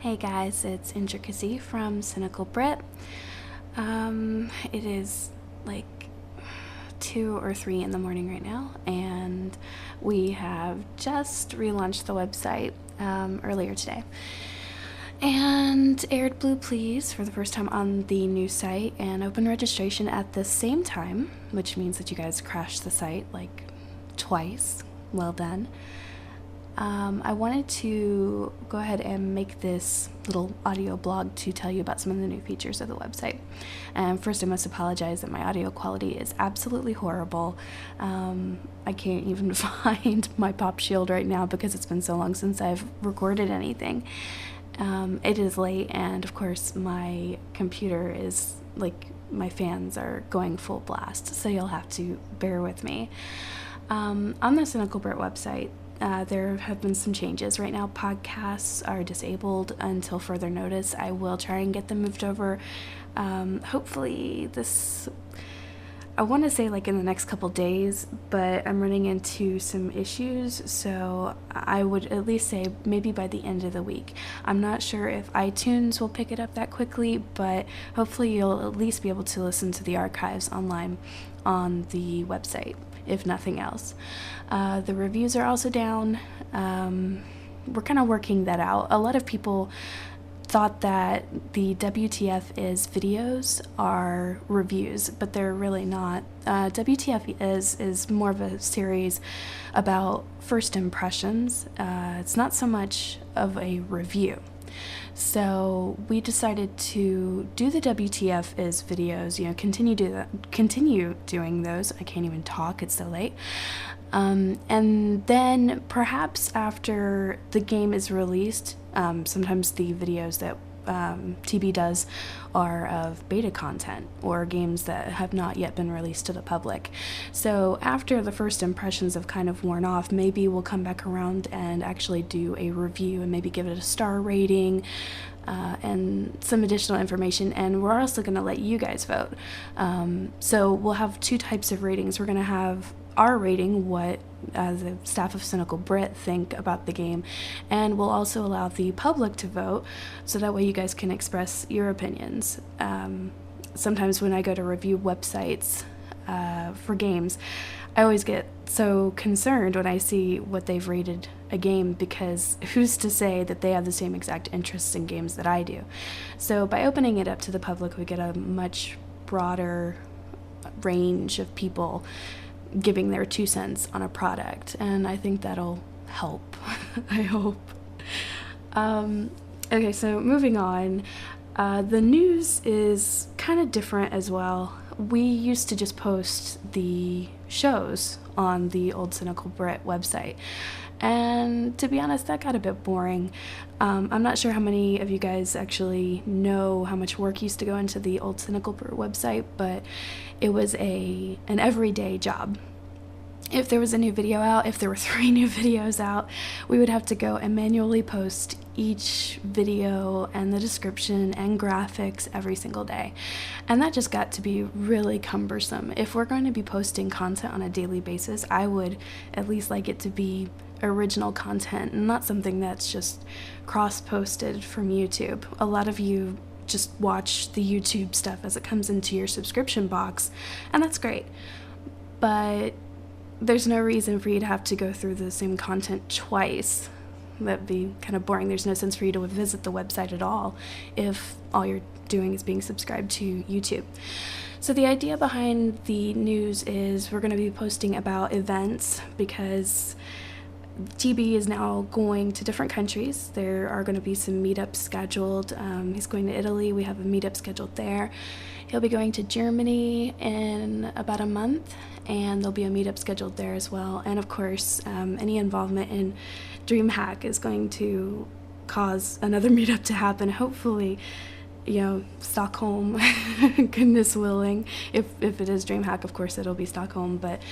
Hey guys, it's Intricacy from Cynical Brit. It is like 2 or 3 in the morning right now, and we have just relaunched the website earlier today. And aired Blue Please for the first time on the new site and opened registration at the same time, which means that you guys crashed the site like twice. Well done. I wanted to go ahead and make this little audio blog to tell you about some of the new features of the website. And first, I must apologize that my audio quality is absolutely horrible. I can't even find my pop shield right now because it's been so long since I've recorded anything. It is late, and of course my computer is like, my fans are going full blast, so you'll have to bear with me. On the Cynical Brit website, there have been some changes. Right now, podcasts are disabled until further notice. I will try and get them moved over. Hopefully I want to say like in the next couple days, but I'm running into some issues, so I would at least say maybe by the end of the week. I'm not sure if iTunes will pick it up that quickly, but hopefully you'll at least be able to listen to the archives online on the website, if nothing else. The reviews are also down. We're kind of working that out. A lot of people thought that the WTF is videos are reviews, but they're really not. WTF is more of a series about first impressions. It's not so much of a review. So we decided to do the WTF is videos, continue doing those. I can't even talk, it's so late. And then perhaps after the game is released, sometimes the videos that TB does are of beta content or games that have not yet been released to the public. So after the first impressions have kind of worn off, maybe we'll come back around and actually do a review and maybe give it a star rating and some additional information. And we're also going to let you guys vote. So we'll have 2 types of ratings. We're going to have our rating, what the staff of Cynical Brit think about the game, and we'll also allow the public to vote, so that way you guys can express your opinions. Sometimes when I go to review websites for games, I always get so concerned when I see what they've rated a game, because who's to say that they have the same exact interests in games that I do? So by opening it up to the public, we get a much broader range of people giving their 2 cents on a product, and I think that'll help. I hope. Okay, so moving on. The news is kind of different as well. We used to just post the shows on the old Cynical Brit website, and to be honest, that got a bit boring. I'm not sure how many of you guys actually know how much work used to go into the old Cynical Brit website, but it was an everyday job. If there was a new video out, if there were 3 new videos out, we would have to go and manually post each video and the description and graphics every single day. And that just got to be really cumbersome. If we're going to be posting content on a daily basis, I would at least like it to be original content and not something that's just cross-posted from YouTube. A lot of you just watch the YouTube stuff as it comes into your subscription box, and that's great. But there's no reason for you to have to go through the same content twice. That'd be kind of boring. There's no sense for you to visit the website at all if all you're doing is being subscribed to YouTube. So the idea behind the news is we're going to be posting about events, because TB is now going to different countries. There are going to be some meetups scheduled. He's going to Italy. We have a meetup scheduled there. He'll be going to Germany in about a month, and there'll be a meetup scheduled there as well. And of course, any involvement in DreamHack is going to cause another meetup to happen. Hopefully, Stockholm, goodness willing. If it is DreamHack, of course it'll be Stockholm, but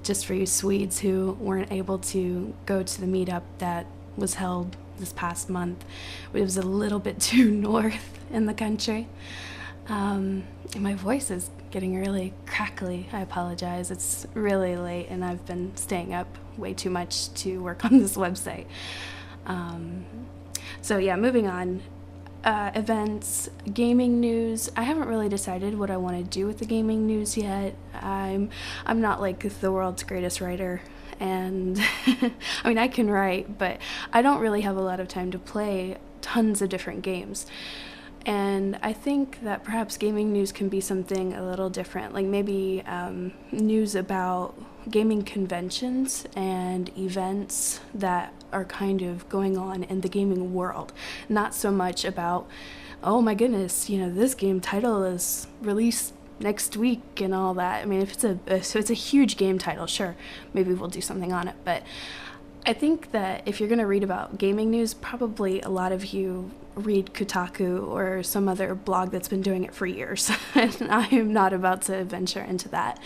just for you Swedes who weren't able to go to the meetup that was held this past month, it was a little bit too north in the country. My voice is getting really crackly. I apologize. It's really late and I've been staying up way too much to work on this website. So yeah, moving on. Events, gaming news. I haven't really decided what I want to do with the gaming news yet. I'm not like the world's greatest writer, and I mean I can write, but I don't really have a lot of time to play tons of different games. And I think that perhaps gaming news can be something a little different, like maybe news about gaming conventions and events that are kind of going on in the gaming world. Not so much about, oh my goodness, this game title is released next week and all that. I mean, if it's a huge game title, sure, maybe we'll do something on it. But I think that if you're going to read about gaming news, probably a lot of you read Kotaku or some other blog that's been doing it for years. And I am not about to venture into that.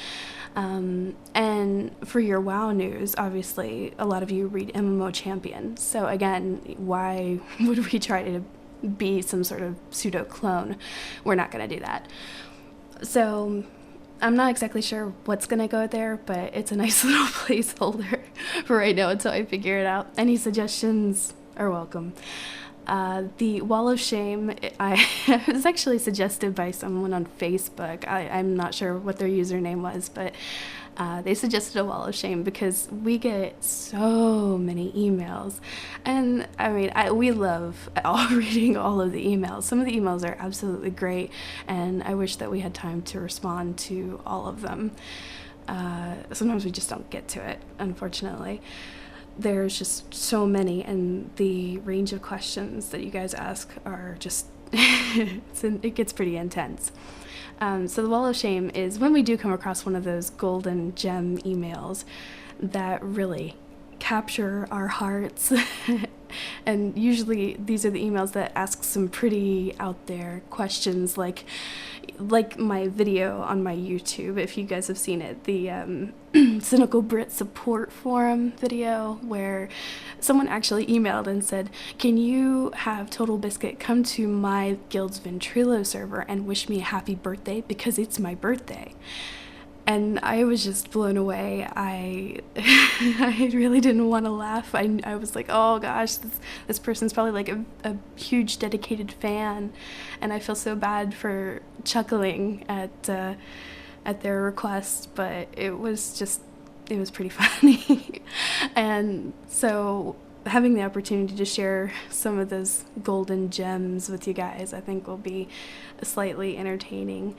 And for your WoW news, obviously, a lot of you read MMO Champion. So again, why would we try to be some sort of pseudo clone? We're not going to do that. So I'm not exactly sure what's going to go there, but it's a nice little placeholder for right now until I figure it out. Any suggestions are welcome. The Wall of Shame, it was actually suggested by someone on Facebook. I'm not sure what their username was, but they suggested a Wall of Shame because we get so many emails. And I mean, we love reading all of the emails. Some of the emails are absolutely great, and I wish that we had time to respond to all of them. Sometimes we just don't get to it, unfortunately. There's just so many, and the range of questions that you guys ask are just, it gets pretty intense. So the Wall of Shame is when we do come across one of those golden gem emails that really capture our hearts. And usually these are the emails that ask some pretty out there questions, like my video on my YouTube, if you guys have seen it, the Cynical Brit support forum video, where someone actually emailed and said, can you have Total Biscuit come to my guild's Ventrilo server and wish me a happy birthday because it's my birthday? And I was just blown away. I really didn't want to laugh. I was like, oh gosh, this person's probably like a huge dedicated fan, and I feel so bad for chuckling at their request, but it was pretty funny. And so having the opportunity to share some of those golden gems with you guys, I think will be slightly entertaining.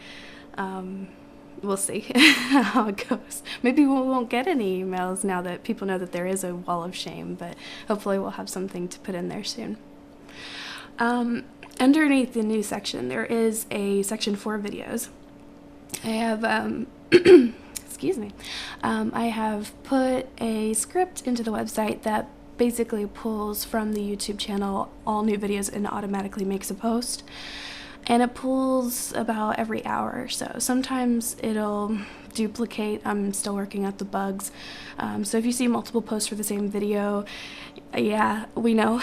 We'll see how it goes. Maybe we won't get any emails now that people know that there is a Wall of Shame, but hopefully we'll have something to put in there soon. Underneath the news section, there is a section for videos. I have, excuse me, I have put a script into the website that basically pulls from the YouTube channel all new videos and automatically makes a post. And it pulls about every hour or so. Sometimes it'll duplicate. I'm still working out the bugs. So if you see multiple posts for the same video, yeah, we know.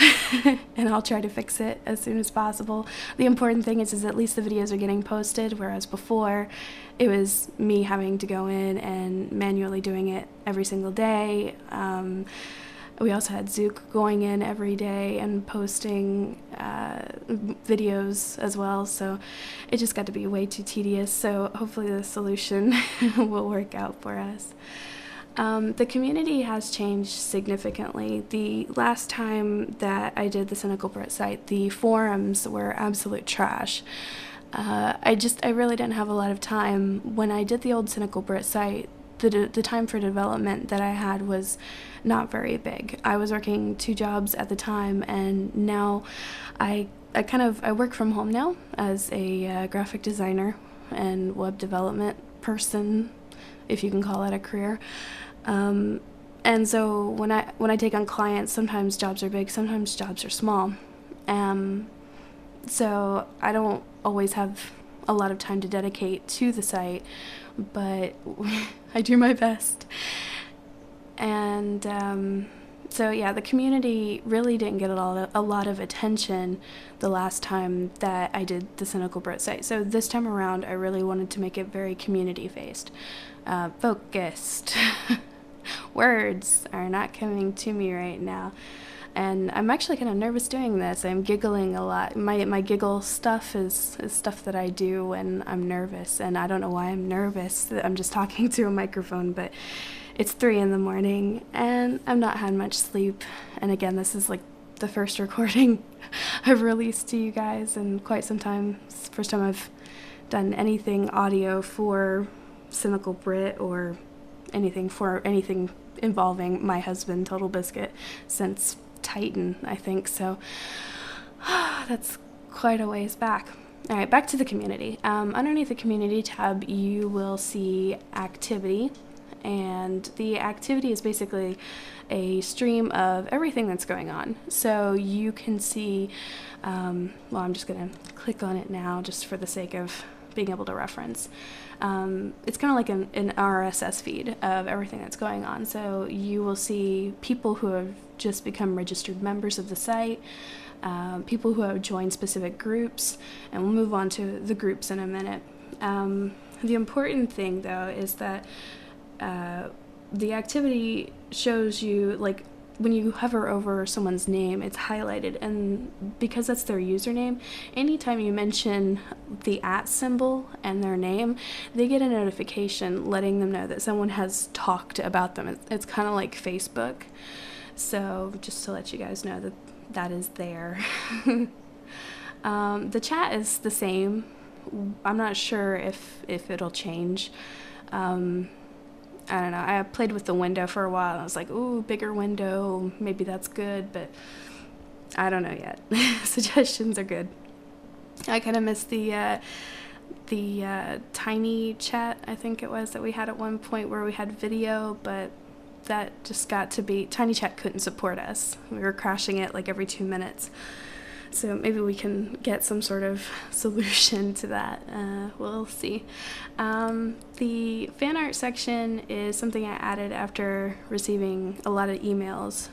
And I'll try to fix it as soon as possible. The important thing is at least the videos are getting posted, whereas before it was me having to go in and manually doing it every single day. We also had Zook going in every day and posting videos as well, so it just got to be way too tedious. So hopefully the solution will work out for us. The community has changed significantly. The last time that I did the Cynical Brit site, the forums were absolute trash. I really didn't have a lot of time. When I did the old Cynical Brit site, the time for development that I had was not very big. I was working 2 jobs at the time, and now I work from home now as a graphic designer and web development person, if you can call that a career. And so when I take on clients, sometimes jobs are big, sometimes jobs are small. So I don't always have a lot of time to dedicate to the site, but I do my best. And so yeah, the community really didn't get a lot of attention the last time that I did the Cynical Brit site. So this time around, I really wanted to make it very community-faced, focused. Words are not coming to me right now. And I'm actually kind of nervous doing this. I'm giggling a lot. My giggle stuff is stuff that I do when I'm nervous, and I don't know why I'm nervous. I'm just talking to a microphone, but it's 3 in the morning, and I've not had much sleep. And again, this is like the first recording I've released to you guys in quite some time. It's the first time I've done anything audio for Cynical Brit or anything involving my husband, Total Biscuit, since Titan, I think. So that's quite a ways back. All right, back to the community. Underneath the community tab, you will see activity. And the activity is basically a stream of everything that's going on. So you can see, I'm just going to click on it now just for the sake of being able to reference. It's kind of like an RSS feed of everything that's going on. So you will see people who have just become registered members of the site, people who have joined specific groups, and we'll move on to the groups in a minute. The important thing, though, is that the activity shows you, like, when you hover over someone's name, it's highlighted, and because that's their username, anytime you mention the @ symbol and their name, they get a notification letting them know that someone has talked about them. It's kind of like Facebook, so just to let you guys know that that is there. The chat is the same. I'm not sure if it'll change. I don't know. I played with the window for a while, and I was like, ooh, bigger window, maybe that's good, but I don't know yet. Suggestions are good. I kind of miss the tiny chat, I think it was, that we had at one point where we had video, but that just got to be, tiny chat couldn't support us. We were crashing it like every 2 minutes. So maybe we can get some sort of solution to that. We'll see. The fan art section is something I added after receiving a lot of emails.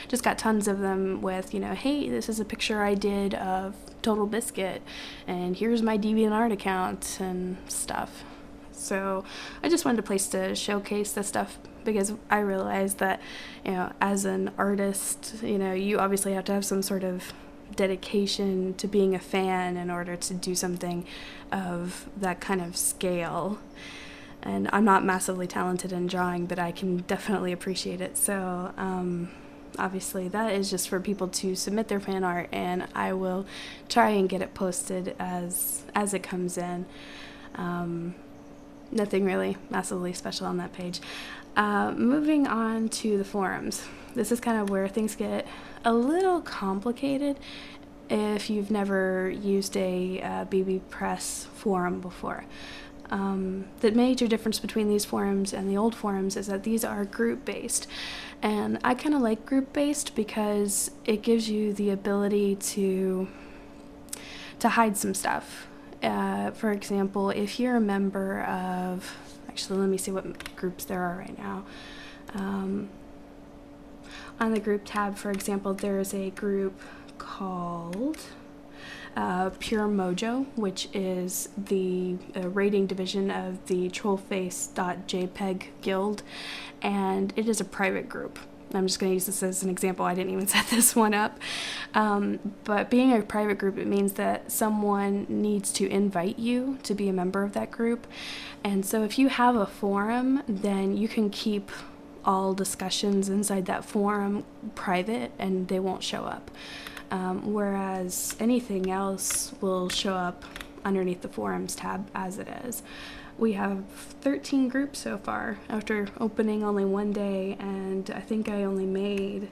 Just got tons of them with, hey, this is a picture I did of Total Biscuit, and here's my DeviantArt account and stuff. So I just wanted a place to showcase this stuff, because I realized that, as an artist, you obviously have to have some sort of dedication to being a fan in order to do something of that kind of scale. And I'm not massively talented in drawing, but I can definitely appreciate it. So obviously that is just for people to submit their fan art, and I will try and get it posted as it comes in. Nothing really massively special on that page. Moving on to the forums. This is kind of where things get a little complicated if you've never used a BB Press forum before. The major difference between these forums and the old forums is that these are group-based. And I kind of like group-based because it gives you the ability to hide some stuff. For example, if you're a member of, actually, let me see what groups there are right now. On the group tab, for example, there is a group called Pure Mojo, which is the rating division of the Trollface.jpg guild, and it is a private group. I'm just going to use this as an example. I didn't even set this one up. But being a private group, it means that someone needs to invite you to be a member of that group. And so if you have a forum, then you can keep all discussions inside that forum private and they won't show up. Whereas anything else will show up underneath the forums tab as it is. We have 13 groups so far after opening only one day, and I think I only made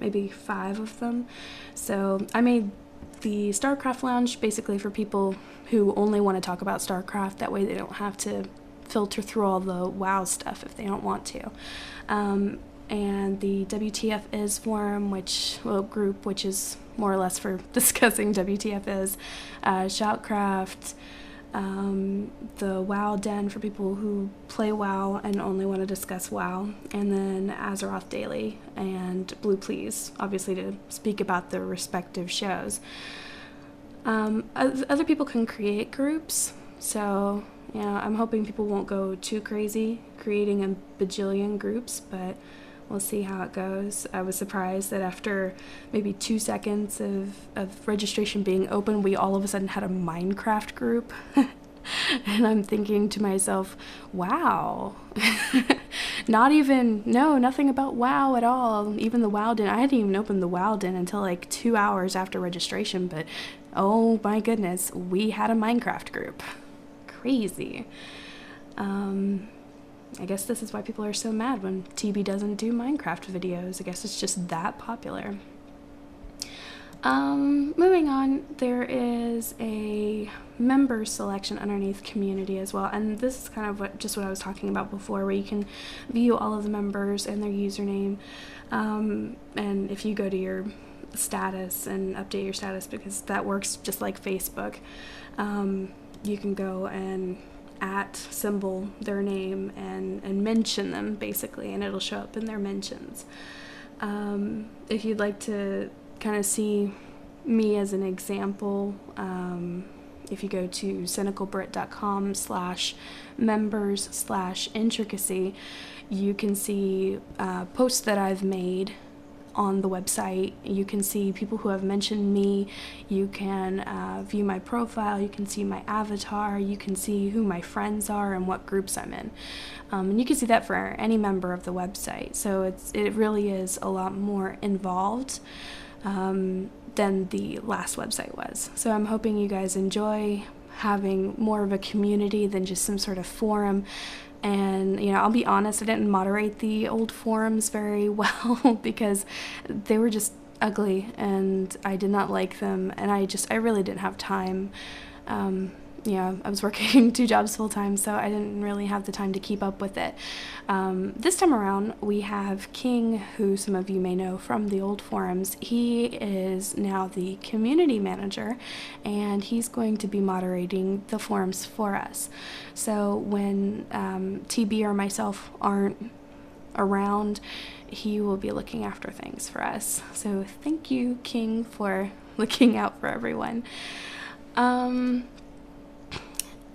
maybe 5 of them. So I made the StarCraft Lounge basically for people who only want to talk about StarCraft. That way they don't have to filter through all the WoW stuff if they don't want to. And the WTF is forum, group, which is more or less for discussing WTF is, Shoutcraft, the WoW Den for people who play WoW and only want to discuss WoW, and then Azeroth Daily and Blue Please, obviously to speak about the respective shows. Other people can create groups, so I'm hoping people won't go too crazy creating a bajillion groups, but We'll see how it goes. I was surprised that after maybe 2 seconds of registration being open, we all of a sudden had a Minecraft group. And I'm thinking to myself, wow. Nothing about WoW at all. Even the WoW den, I hadn't even opened the WoW den until like 2 hours after registration, but oh my goodness, we had a Minecraft group. Crazy. I guess this is why people are so mad when TB doesn't do Minecraft videos. I guess it's just that popular. Moving on, there is a member selection underneath community as well, and this is kind of what I was talking about before, where you can view all of the members and their username, and if you go to your status and update your status, because that works just like Facebook, you can go and symbol their name and mention them basically, and it'll show up in their mentions. If you'd like to kind of see me as an example, if you go to cynical-brit.com/members/intricacy, you can see posts that I've made on the website. You can see people who have mentioned me. You can view my profile. You can see my avatar. You can see who my friends are and what groups I'm in. And you can see that for any member of the website. So it really is a lot more involved than the last website was. So I'm hoping you guys enjoy having more of a community than just some sort of forum. And, I'll be honest, I didn't moderate the old forums very well because they were just ugly and I did not like them, and I really didn't have time. I was working 2 jobs full time, so I didn't really have the time to keep up with it. This time around, we have King, who some of you may know from the old forums. He is now the community manager, and he's going to be moderating the forums for us. So when TB or myself aren't around, he will be looking after things for us. So thank you, King, for looking out for everyone.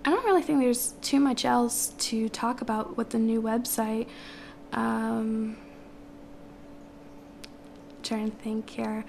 I don't really think there's too much else to talk about with the new website. Trying to think here.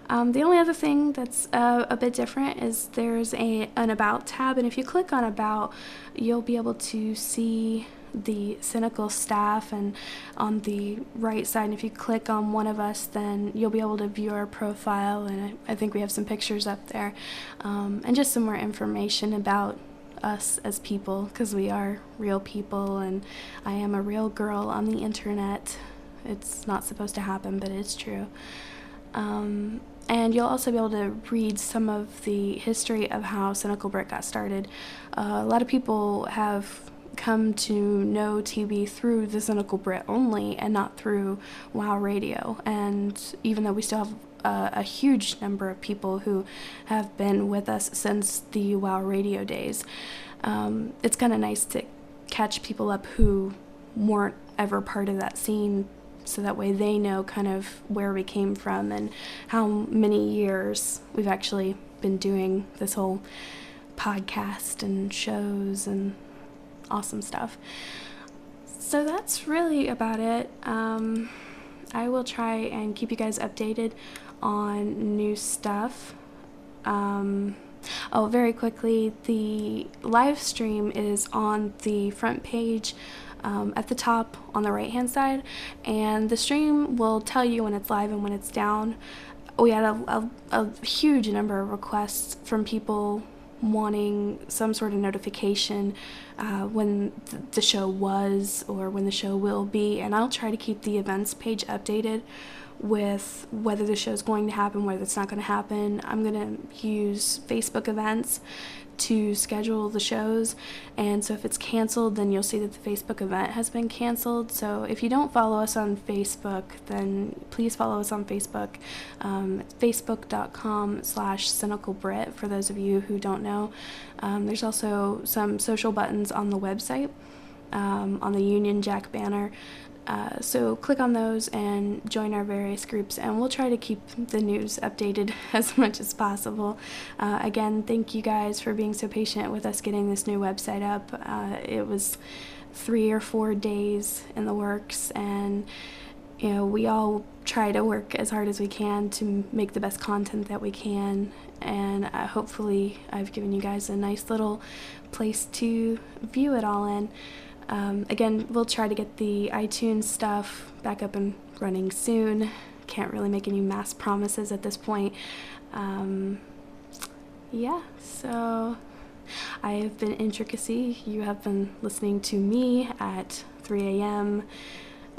The only other thing that's a bit different is there's an About tab, and if you click on About, you'll be able to see the Cynical staff, and on the right side, and if you click on one of us, then you'll be able to view our profile, and I think we have some pictures up there, and just some more information about us as people, because we are real people, and I am a real girl on the internet. It's not supposed to happen, but it's true. And you'll also be able to read some of the history of how Cynical Brit got started. A lot of people have come to know TB through the Cynical Brit only, and not through WoW Radio. And even though we still have a huge number of people who have been with us since the WoW Radio days, it's kind of nice to catch people up who weren't ever part of that scene, so that way they know kind of where we came from and how many years we've actually been doing this whole podcast and shows and awesome stuff. So that's really about it. I will try and keep you guys updated on new stuff. Very quickly, the live stream is on the front page at the top on the right hand side, and the stream will tell you when it's live and when it's down. We had a huge number of requests from people wanting some sort of notification when the show was or when the show will be, and I'll try to keep the events page updated with whether the show's going to happen, whether it's not going to happen. I'm going to use Facebook events to schedule the shows, and so if it's canceled, then you'll see that the Facebook event has been canceled. So if you don't follow us on Facebook, then please follow us on Facebook. It's facebook.com/cynical-brit for those of you who don't know. There's also some social buttons on the website, on the Union Jack banner. So click on those and join our various groups, and we'll try to keep the news updated as much as possible. Again, thank you guys for being so patient with us getting this new website up. It was 3 or 4 days in the works, and we all try to work as hard as we can to make the best content that we can, and hopefully I've given you guys a nice little place to view it all in. Again, we'll try to get the iTunes stuff back up and running soon. Can't really make any mass promises at this point. Yeah, so I have been Intricacy. You have been listening to me at 3 a.m.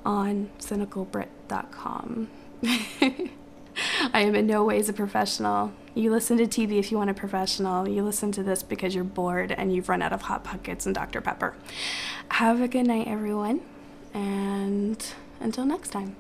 on cynicalbrit.com. I am in no ways a professional. You listen to TV if you want a professional. You listen to this because you're bored and you've run out of Hot Pockets and Dr. Pepper. Have a good night, everyone, and until next time.